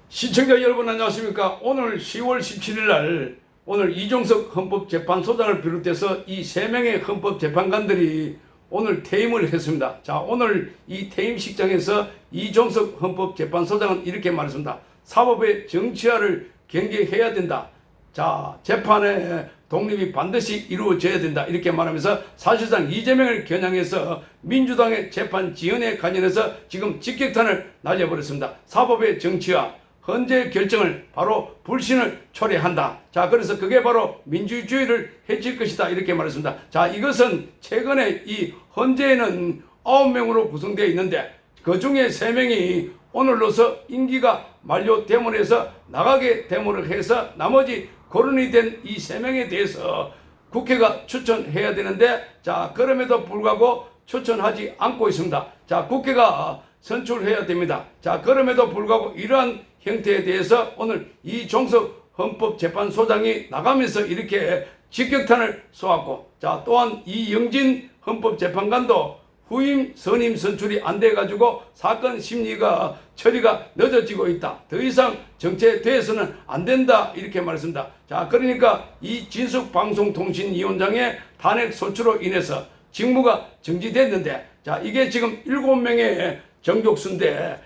시청자 여러분 안녕하십니까. 오늘 10월 17일 날 오늘 이종석 헌법재판소장을 비롯해서 이 3명의 헌법재판관들이 오늘 퇴임을 했습니다. 자, 오늘 이 퇴임식장에서 이종석 헌법재판소장은 이렇게 말했습니다. 사법의 정치화를 경계해야 된다. 자, 재판의 독립이 반드시 이루어져야 된다. 이렇게 말하면서 사실상 이재명을 겨냥해서 민주당의 재판 지연에 관련해서 지금 직격탄을 날려버렸습니다. 사법의 정치화, 헌재 결정을 바로 불신을 초래한다. 자, 그래서 그게 바로 민주주의를 해칠 것이다. 이렇게 말했습니다. 자, 이것은 최근에 이 헌재에는 9명으로 구성되어 있는데 그 중에 3명이 오늘로서 임기가 만료됨으로 해서 나가게 됨으로 해서 나머지 거론이 된 이 3명에 대해서 국회가 추천해야 되는데, 자, 그럼에도 불구하고 추천하지 않고 있습니다. 자, 국회가 선출해야 됩니다. 자, 그럼에도 불구하고 이러한 형태에 대해서 오늘 이종석 헌법재판소장이 나가면서 이렇게 직격탄을 쏘았고, 자, 또한 이영진 헌법재판관도 후임 선임 선출이 안 돼가지고 사건 심리가 처리가 늦어지고 있다. 더 이상 정체돼서는 안 된다. 이렇게 말했습니다. 자, 그러니까 이 진숙방송통신위원장의 탄핵 소추로 인해서 직무가 정지됐는데, 자, 이게 지금 7명의 정족수인데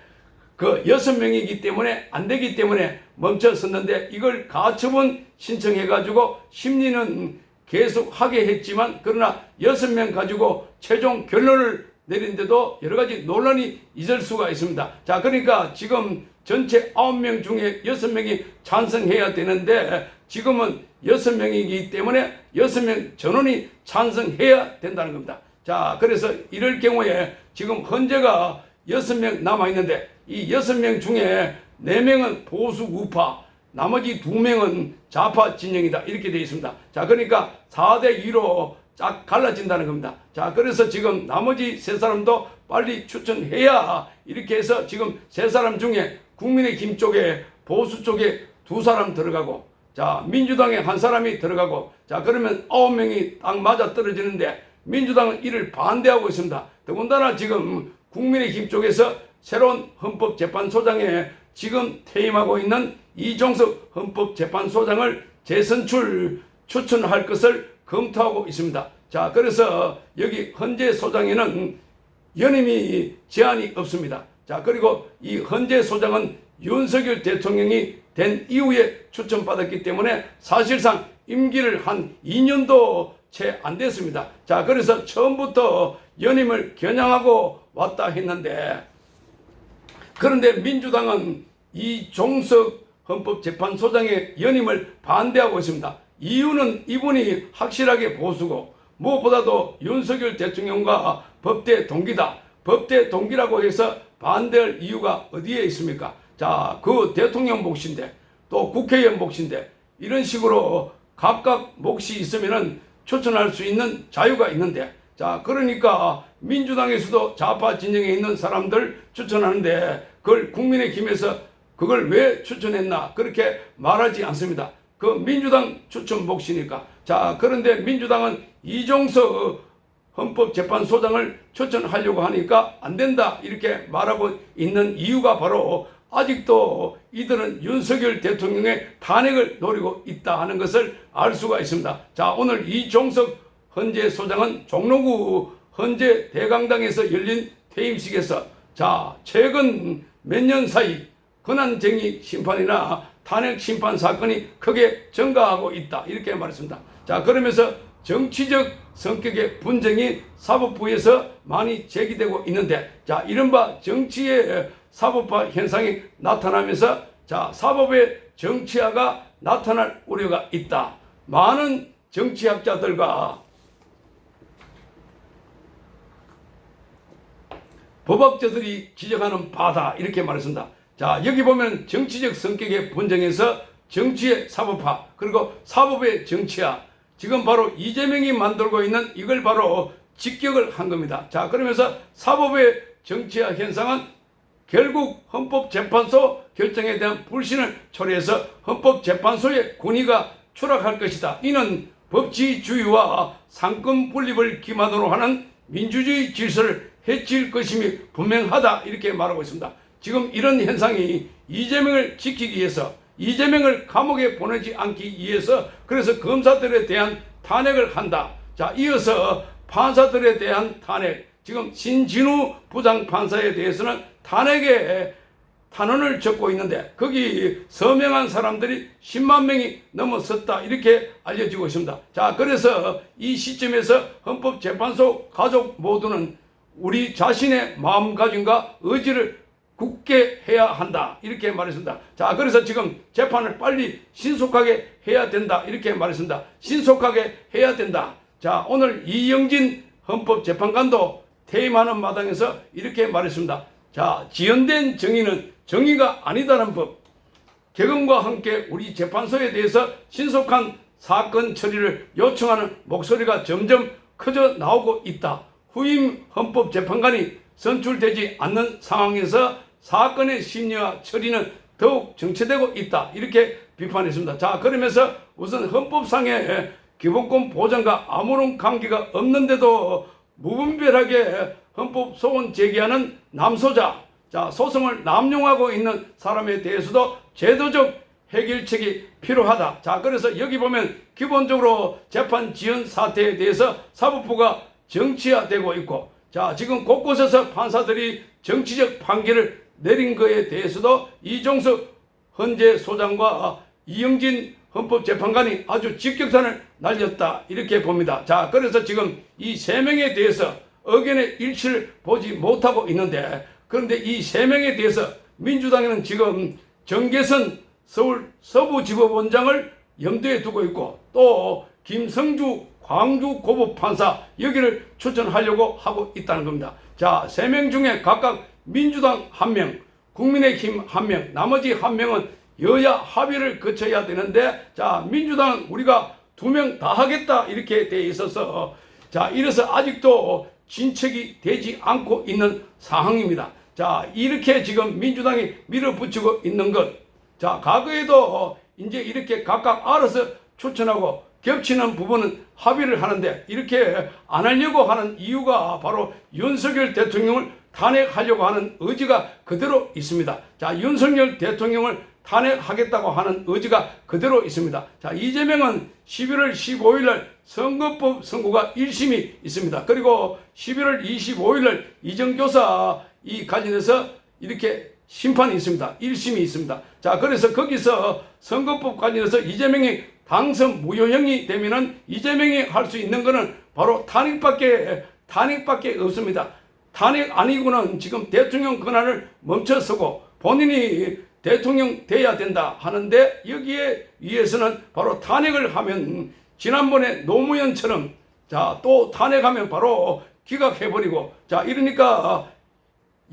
그 6명이기 때문에 안 되기 때문에 멈춰섰는데, 이걸 가처분 신청해가지고 심리는 계속 하게 했지만, 그러나 6명 가지고 최종 결론을 내린데도 여러 가지 논란이 있을 수가 있습니다. 자, 그러니까 지금 전체 9명 중에 6명이 찬성해야 되는데 지금은 6명이기 때문에 6명 전원이 찬성해야 된다는 겁니다. 자, 그래서 이럴 경우에 지금 헌재가 6명 남아있는데 이 6명 중에 4명은 보수 우파, 나머지 2명은 좌파 진영이다. 이렇게 되어 있습니다. 자, 그러니까 4대2로 쫙 갈라진다는 겁니다. 자, 그래서 지금 나머지 3사람도 빨리 추천해야 이렇게 해서 지금 3사람 중에 국민의힘 쪽에 보수 쪽에 2사람 들어가고, 자, 민주당에 1사람이 들어가고, 자, 그러면 9명이 딱 맞아 떨어지는데 민주당은 이를 반대하고 있습니다. 더군다나 지금 국민의힘 쪽에서 새로운 헌법재판소장에 지금 퇴임하고 있는 이종석 헌법재판소장을 재선출 추천할 것을 검토하고 있습니다. 자, 그래서 여기 헌재 소장에는 연임이 제한이 없습니다. 자, 그리고 이 헌재 소장은 윤석열 대통령이 된 이후에 추천받았기 때문에 사실상 임기를 한 2년도 채 안 됐습니다. 자, 그래서 처음부터 연임을 겨냥하고 왔다 했는데, 그런데 민주당은 이종석 헌법재판소장의 연임을 반대하고 있습니다. 이유는 이분이 확실하게 보수고 무엇보다도 윤석열 대통령과 법대 동기다. 법대 동기라고 해서 반대할 이유가 어디에 있습니까? 자, 그 대통령 몫인데 또 국회의원 몫인데 이런 식으로 각각 몫이 있으면은 추천할 수 있는 자유가 있는데, 자, 그러니까 민주당에서도 좌파 진영에 있는 사람들 추천하는데 그걸 국민의힘에서 그걸 왜 추천했나 그렇게 말하지 않습니다. 그 민주당 추천 몫이니까. 자, 그런데 민주당은 이종석 헌법재판소장을 추천하려고 하니까 안 된다 이렇게 말하고 있는 이유가 바로 아직도 이들은 윤석열 대통령의 탄핵을 노리고 있다 하는 것을 알 수가 있습니다. 자, 오늘 이종석 헌재소장은 종로구 헌재 대강당에서 열린 퇴임식에서, 자, 최근 몇 년 사이 권한쟁의 심판이나 탄핵 심판 사건이 크게 증가하고 있다 이렇게 말했습니다. 자, 그러면서 정치적 성격의 분쟁이 사법부에서 많이 제기되고 있는데, 자, 이른바 정치의 사법화 현상이 나타나면서, 자, 사법의 정치화가 나타날 우려가 있다. 많은 정치학자들과 법학자들이 지적하는 바다 이렇게 말했습니다. 자, 여기 보면 정치적 성격의 분쟁에서 정치의 사법화, 그리고 사법의 정치화, 지금 바로 이재명이 만들고 있는 이걸 바로 직격을 한 겁니다. 자, 그러면서 사법의 정치화 현상은 결국 헌법재판소 결정에 대한 불신을 초래해서 헌법재판소의 권위가 추락할 것이다. 이는 법치주의와 상권 분립을 기반으로 하는 민주주의 질서를 해칠 것임이 분명하다 이렇게 말하고 있습니다. 지금 이런 현상이 이재명을 지키기 위해서, 이재명을 감옥에 보내지 않기 위해서 그래서 검사들에 대한 탄핵을 한다. 자, 이어서 판사들에 대한 탄핵, 지금 신진우 부장판사에 대해서는 탄핵에 탄원을 적고 있는데 거기 서명한 사람들이 10만 명이 넘어섰다, 이렇게 알려지고 있습니다. 자, 그래서 이 시점에서 헌법재판소 가족 모두는 우리 자신의 마음가짐과 의지를 굳게 해야 한다, 이렇게 말했습니다. 자, 그래서 지금 재판을 빨리 신속하게 해야 된다, 이렇게 말했습니다. 신속하게 해야 된다. 자, 오늘 이영진 헌법재판관도 퇴임하는 마당에서 이렇게 말했습니다. 자, 지연된 정의는 정의가 아니다는 법, 개헌과 함께 우리 재판소에 대해서 신속한 사건 처리를 요청하는 목소리가 점점 커져 나오고 있다. 후임 헌법재판관이 선출되지 않는 상황에서 사건의 심리와 처리는 더욱 정체되고 있다, 이렇게 비판했습니다. 자, 그러면서 우선 헌법상의 기본권 보장과 아무런 관계가 없는데도 무분별하게 헌법 소원 제기하는 남소자, 자, 소송을 남용하고 있는 사람에 대해서도 제도적 해결책이 필요하다. 자, 그래서 여기 보면 기본적으로 재판 지연 사태에 대해서 사법부가 정치화되고 있고, 자, 지금 곳곳에서 판사들이 정치적 판결을 내린 거에 대해서도 이종석 헌재소장과 이영진 헌법재판관이 아주 직격탄을 날렸다, 이렇게 봅니다. 자, 그래서 지금 이 세 명에 대해서 의견의 일치를 보지 못하고 있는데, 그런데 이 세 명에 대해서 민주당에는 지금 정계선 서울 서부지법원장을 염두에 두고 있고, 또 김성주 광주고법판사 여기를 추천하려고 하고 있다는 겁니다. 자, 세 명 중에 각각 민주당 1명, 국민의힘 1명, 나머지 1명은 여야 합의를 거쳐야 되는데, 자, 민주당은 우리가 2명 다 하겠다, 이렇게 돼 있어서, 자, 이래서 아직도 진척이 되지 않고 있는 상황입니다. 자, 이렇게 지금 민주당이 밀어붙이고 있는 것, 자, 과거에도 이제 이렇게 각각 알아서 추천하고 겹치는 부분은 합의를 하는데, 이렇게 안 하려고 하는 이유가 바로 윤석열 대통령을 탄핵하려고 하는 의지가 그대로 있습니다. 자, 윤석열 대통령을 탄핵하겠다고 하는 의지가 그대로 있습니다. 자, 이재명은 11월 15일 날 선거법 선고가 1심이 있습니다. 그리고 11월 25일 날 이정교사 이 관련해서 이렇게 심판이 있습니다. 1심이 있습니다. 자, 그래서 거기서 선거법 관련해서 이재명이 당선 무효형이 되면은 이재명이 할 수 있는 거는 바로 탄핵밖에 없습니다. 탄핵 아니고는 지금 대통령 권한을 멈춰서고 본인이 대통령 돼야 된다 하는데, 여기에 위해서는 바로 탄핵을 하면 지난번에 노무현처럼, 자, 또 탄핵하면 바로 기각해버리고, 자, 이러니까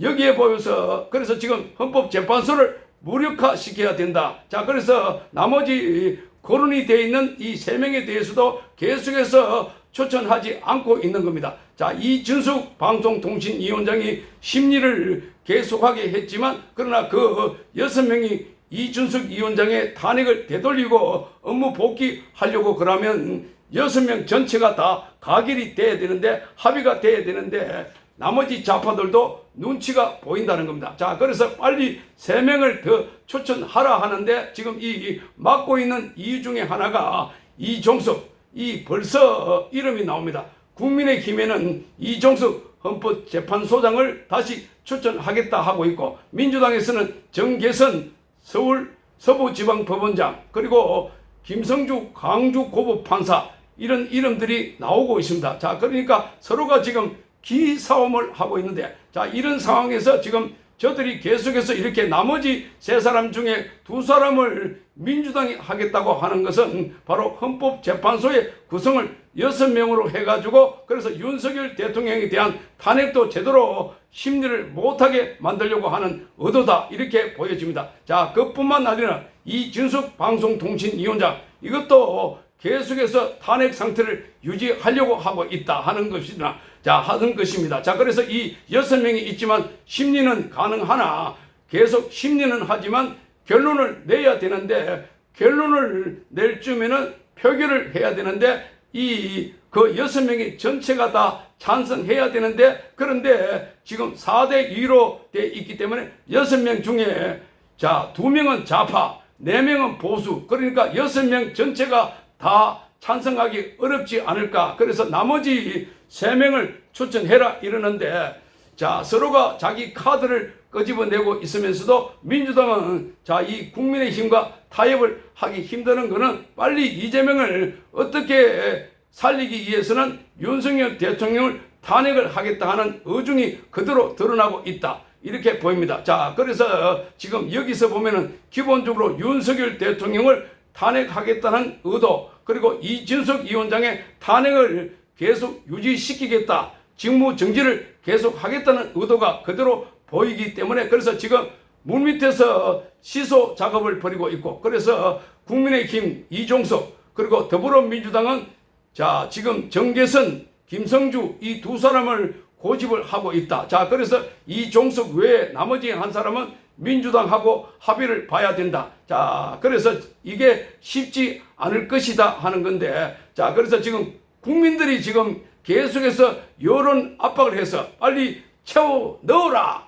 여기에 보여서 그래서 지금 헌법재판소를 무력화시켜야 된다. 자, 그래서 나머지 거론이 되어 있는 이 세 명에 대해서도 계속해서 추천하지 않고 있는 겁니다. 자, 이준석 방송통신위원장이 심리를 계속하게 했지만, 그러나 그 6명이 이준석 위원장의 탄핵을 되돌리고 업무 복귀하려고 그러면 6명 전체가 다 가결이 돼야 되는데, 합의가 돼야 되는데, 나머지 좌파들도 눈치가 보인다는 겁니다. 자, 그래서 빨리 3명을 더 추천하라 하는데, 지금 이 맡고 있는 이유 중에 하나가 이종석, 이 벌써 이름이 나옵니다. 국민의힘에는 이종석 헌법재판소장을 다시 추천하겠다 하고 있고, 민주당에서는 정계선 서울 서부지방법원장, 그리고 김성주 광주고법판사, 이런 이름들이 나오고 있습니다. 자, 그러니까 서로가 지금 기싸움을 하고 있는데, 자, 이런 상황에서 지금 저들이 계속해서 이렇게 나머지 3사람 중에 2사람을 민주당이 하겠다고 하는 것은 바로 헌법재판소의 구성을 6명으로 해가지고, 그래서 윤석열 대통령에 대한 탄핵도 제대로 심리를 못하게 만들려고 하는 의도다, 이렇게 보여집니다. 자, 그뿐만 아니라 이준석 방송통신위원장, 이것도 계속해서 탄핵 상태를 유지하려고 하고 있다 하는 것이나, 하는 것입니다. 자, 그래서 이 6명이 있지만 심리는 가능하나, 계속 심리는 하지만 결론을 내야 되는데, 결론을 낼 쯤에는 표결을 해야 되는데, 이 그 6명이 전체가 다 찬성해야 되는데, 그런데 지금 4대2로 돼 있기 때문에 6명 중에 자 2명은 좌파, 4명은 보수, 그러니까 6명 전체가 다 찬성하기 어렵지 않을까. 그래서 나머지 3명을 추천해라 이러는데, 자 서로가 자기 카드를 끄집어내고 있으면서도 민주당은 자 이 국민의힘과 타협을 하기 힘드는 것은 빨리 이재명을 어떻게 살리기 위해서는 윤석열 대통령을 탄핵을 하겠다 하는 의중이 그대로 드러나고 있다, 이렇게 보입니다. 자 그래서 지금 여기서 보면은 기본적으로 윤석열 대통령을 탄핵하겠다는 의도, 그리고 이준석 위원장의 탄핵을 계속 유지시키겠다, 직무 정지를 계속 하겠다는 의도가 그대로 보이기 때문에, 그래서 지금 물밑에서 시소 작업을 벌이고 있고, 그래서 국민의힘 이종석 그리고 더불어민주당은 자 지금 정계선, 김성주 이 두 사람을 고집을 하고 있다. 자 그래서 이종석 외에 나머지 한 사람은 민주당하고 합의를 봐야 된다. 자 그래서 이게 쉽지 않을 것이다 하는 건데, 자 그래서 지금 국민들이 지금 계속해서 여론 압박을 해서 빨리 채워 넣어라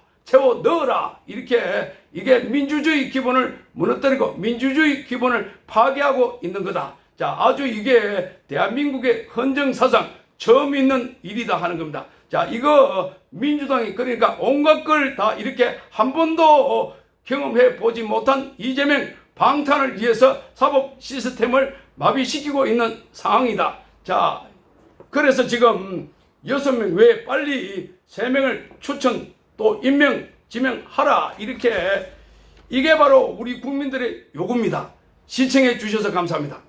이렇게, 이게 민주주의 기본을 무너뜨리고 민주주의 기본을 파괴하고 있는 거다. 자 아주 이게 대한민국의 헌정사상 처음 있는 일이다 하는 겁니다. 자 이거 민주당이 그러니까 온갖 걸 다 이렇게 한 번도 경험해 보지 못한 이재명 방탄을 위해서 사법 시스템을 마비시키고 있는 상황이다. 자 그래서 지금 6명 외에 빨리 3명을 추천 또 임명 지명하라, 이렇게, 이게 바로 우리 국민들의 요구입니다. 시청해 주셔서 감사합니다.